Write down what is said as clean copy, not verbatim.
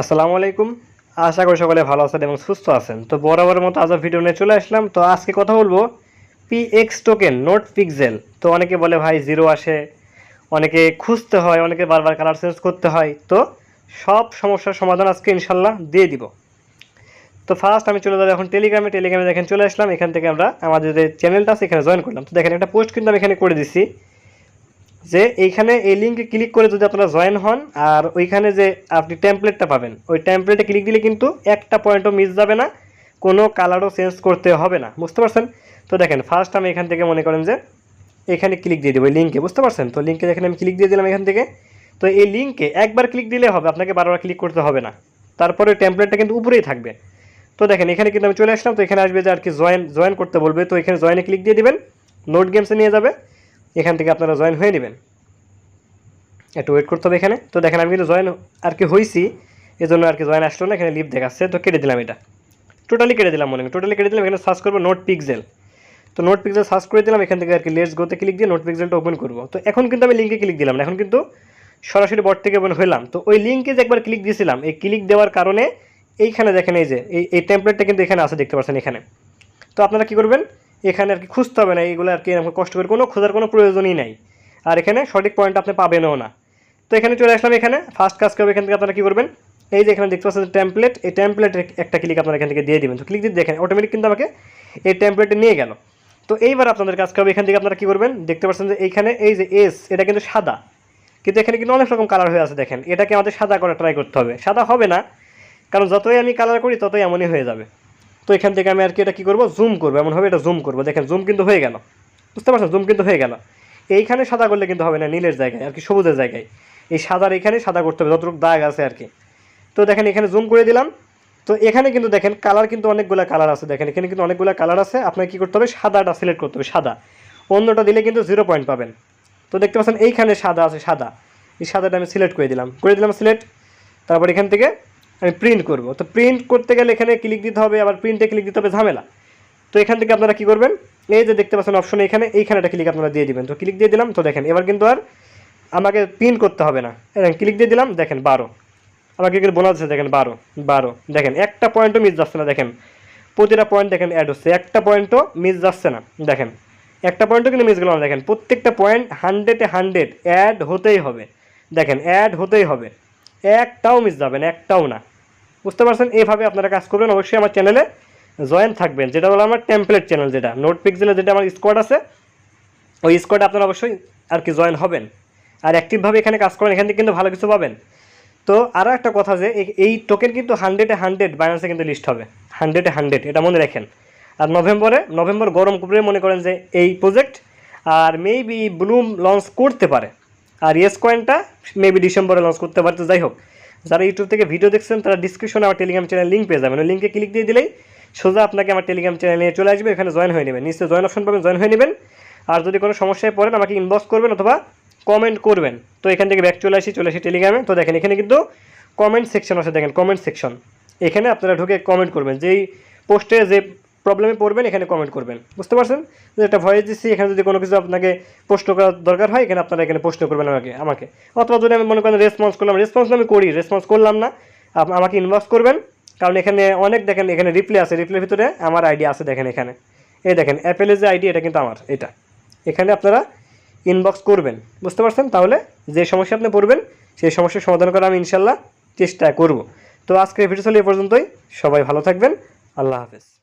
আসসালামু আলাইকুম। আশা করি সকলে ভালো আছেন এবং সুস্থ আছেন। তো বরাবরের মতো আজ ভিডিও নিয়ে চলে আসলাম। তো আজকে কথা বলবো পিএক্স টোকেন নোট পিক্সেল। তো অনেকে বলে ভাই জিরো আসে, অনেকে খুঁজতে হয়, অনেকে বারবার কালার চেঞ্জ করতে হয়। তো সব সমস্যার সমাধান আজকে ইনশাল্লাহ দিয়ে দিব। তো ফার্স্ট আমি চলে যাবো এখন টেলিগ্রামে দেখেন চলে আসলাম। এখান থেকে আমরা আমাদের যে চ্যানেলটা আছে এখানে জয়েন করলাম। তো দেখেন একটা পোস্ট কিন্তু আমি এখানে করে দিচ্ছি যে এইখানে এই লিঙ্কে ক্লিক করে যদি আপনারা জয়েন হন আর ওইখানে যে আপনি টেমপ্লেটটা পাবেন ওই টেমপ্লেটে ক্লিক দিলে কিন্তু একটা পয়েন্টও মিস যাবে না, কোনো কালারও চেঞ্জ করতে হবে না। বুঝতে পারছেন? তো দেখেন ফার্স্ট আমি এখান থেকে মনে করেন যে এখানে ক্লিক দিয়ে দেবো লিঙ্কে। বুঝতে পারছেন? তো লিঙ্কে দেখেন আমি ক্লিক দিয়ে দিলাম এখান থেকে। তো এই লিঙ্কে একবার ক্লিক দিলে হবে, আপনাকে বারবার ক্লিক করতে হবে না। তারপরে টেমপ্লেটটা কিন্তু উপরেই থাকবে। তো দেখেন এখানে কিন্তু আমি চলে আসলাম। তো এখানে আসবে যে আর কি জয়েন করতে বলবে। তো এখানে জয়েনে ক্লিক দিয়ে দিবেন, নোট গেমসে নিয়ে যাবে। এখান থেকে আপনারা জয়েন হয়ে নেবেন। একটু ওয়েট করতে হবে এখানে। তো দেখেন আমি কিন্তু জয়েন আর কি হয়েছি, এই জন্য আর কি জয়েন আসলো না, এখানে লিভ দেখাচ্ছে। তো কেটে দিলাম, এটা টোটালি কেটে দিলাম, টোটালি কেটে দিলাম। এখানে সার্চ করবো নোট পিক্সেল। তো নোট পিক্সেল সার্চ করে দিলাম। এখান থেকে আর কি লেটস গোতে ক্লিক দিয়ে নোট পিক্সেলটা ওপেন করবো। তো এখন কিন্তু আমি লিঙ্কে ক্লিক দিলাম না, এখন কিন্তু সরাসরি বট থেকে ওপেন হলাম। তো ওই লিঙ্কে যে একবার ক্লিক দিয়েছিলাম, এই ক্লিক দেওয়ার কারণে এইখানে দেখেন এই যে এই টেমপ্লেটটা কিন্তু এখানে আছে, দেখতে পাচ্ছেন এখানে। তো আপনারা কী করবেন, এখানে আর কি খুঁজতে হবে না, এইগুলো আর কি কষ্ট করে কোনো খোঁজার কোনো প্রয়োজনই নাই। আর এখানে সঠিক পয়েন্ট আপনি পাবেনও না। তো এখানে চলে আসলাম। এখানে ফার্স্ট কাজ করবে, এখান থেকে আপনারা কী করবেন, এই যে এখানে দেখতে পাচ্ছেন টেমপ্লেট, এই টেমপ্লেটের একটা ক্লিক আপনারা এখান থেকে দিয়ে দেবেন। তো ক্লিক দিয়ে দেখেন অটোমেটিক কিন্তু আমাকে এই টেমপ্লেটে নিয়ে গেল। তো এইবার আপনাদের কাজ করবে, এখান থেকে আপনারা কী করবেন, দেখতে পাচ্ছেন যে এইখানে এই যে এস, এটা কিন্তু সাদা, কিন্তু এখানে কিন্তু অনেক রকম কালার হয়ে আছে। দেখেন এটাকে আমাদের সাদা করে ট্রাই করতে হবে। সাদা হবে না, কারণ যতই আমি কালার করি ততই এমনই হয়ে যাবে। তো এখান থেকে আমি আর কি এটা কী করবো, জুম করবো, এমনভাবে এটা জুম করবো। দেখেন জুম কিন্তু হয়ে গেল। বুঝতে পারছেন? জুম কিন্তু হয়ে গেল। এইখানে সাদা করলে কিন্তু হবে না, নীলের জায়গায় আর কি সবুজের জায়গায় এই সাদার এখানে সাদা করতে হবে, যতটুকু দাগ আছে আর কি। তো দেখেন এখানে জুম করে দিলাম। তো এখানে কিন্তু দেখেন কালার কিন্তু অনেকগুলো কালার আছে। দেখেন এখানে কিন্তু অনেকগুলো কালার আছে, আপনাকে কী করতে হবে, সাদাটা সিলেক্ট করতে হবে, সাদা। অন্যটা দিলে কিন্তু 0 পয়েন্ট পাবেন। তো দেখতে পাচ্ছেন এইখানে সাদা আছে, সাদা, এই সাদাটা আমি সিলেক্ট করে দিলাম সিলেক্ট। তারপর এখান থেকে আমি প্রিন্ট করব। তো প্রিন্ট করতে গেলে এখানে ক্লিক দিতে হবে, আবার প্রিন্টে ক্লিক দিতে হবে, ঝামেলা। তো এখান থেকে আপনারা কী করবেন, এই যে দেখতে পাচ্ছেন অপশন এইখানে একটা ক্লিক আপনারা দিয়ে দিবেন। তো ক্লিক দিয়ে দিলাম। তো দেখেন এবার কিন্তু আর আমাকে প্রিন্ট করতে হবে না। ক্লিক দিয়ে দিলাম, দেখেন 12 আমাকে কিন্তু বোনাস আছে। দেখেন 12 দেখেন একটা পয়েন্টও মিস যাচ্ছে না। দেখেন প্রতিটা পয়েন্ট দেখেন অ্যাড হচ্ছে, একটা পয়েন্টও মিস যাচ্ছে না। দেখেন একটা পয়েন্টও কিন্তু মিস গেল না। দেখেন প্রত্যেকটা পয়েন্ট 100-এ 100 অ্যাড হতেই হবে। দেখেন অ্যাড হতেই হবে, একটাও মিস যাবে না, একটাও না। বুঝতে পারছেন? এইভাবে আপনারা কাজ করবেন। অবশ্যই আমার চ্যানেলে জয়েন থাকবেন, যেটা হলো আমার টেমপ্লেট চ্যানেল, যেটা নোট পিক্সেলে যেটা আমার স্কোয়াড আছে, ওই স্কোয়াডে আপনারা অবশ্যই আর কি জয়েন হবেন আর অ্যাক্টিভভাবে এখানে কাজ করেন, এখান থেকে কিন্তু ভালো কিছু পাবেন। তো আরও একটা কথা যে এই টোকেন কিন্তু 100-এ 100 বাইন্যান্সে কিন্তু লিস্ট হবে, 100-এ 100, এটা মনে রাখেন। আর নভেম্বর গরম করে মনে করেন যে এই প্রজেক্ট, আর মেবি ব্লুম লঞ্চ করতে পারে, আর ইয়েস কয়েনটা মেবি ডিসেম্বরে লঞ্চ করতে পারে। তো যাই হোক, যারা ইউটিউব থেকে ভিডিও দেখছেন তারা ডিসক্রিপশনে আমার টেলিগ্রাম চ্যানেল লিঙ্ক পেয়ে যাবেন। ওই লিঙ্কে ক্লিক দিয়ে দিলেই সোজা আপনাকে আমার টেলিগ্রাম চ্যানেল নিয়ে চলে আসবে, এখানে জয়েন হয়ে নেবেন। নিশ্চয়ই জয়েন অপশন পাবেন, জয়েন হয়ে নেবেন। আর যদি কোনো সমস্যায় পড়েন আমাকে ইনবক্স করবেন অথবা কমেন্ট করবেন। তো এখান থেকে ব্যাক চলে আসি টেলিগ্রামে। তো দেখেন এখানে কিন্তু কমেন্ট সেকশন আছে, দেখেন কমেন্ট সেকশন, এখানে আপনারা ঢুকে কমেন্ট করবেন, যেই পোস্টে যে প্রবলেমে পড়বেন এখানে কমেন্ট করবেন। বুঝতে পারছেন? যে একটা ভয়েস দিচ্ছি, এখানে যদি কোনো কিছু আপনাকে প্রশ্ন করার দরকার হয় এখানে আপনারা এখানে প্রশ্ন করবেন আমাকে। অথবা যদি আমি মনে করেন রেসপন্স আমি করি, রেসপন্স করলাম না, আমাকে ইনবক্স করবেন। কারণ এখানে অনেক দেখেন এখানে রিপ্লে আছে, রিপ্লের ভিতরে আমার আইডি আছে। দেখেন এখানে এই দেখেন অ্যাপেলের যে আইডি, এটা কিন্তু আমার, এটা এখানে আপনারা ইনবক্স করবেন। বুঝতে পারছেন? তাহলে যে সমস্যা আপনি পড়বেন সেই সমস্যার সমাধান করা আমি ইনশাল্লাহ চেষ্টা করব। তো আজকের ভিডিও চলে এ পর্যন্তই। সবাই ভালো থাকবেন। আল্লাহ হাফেজ।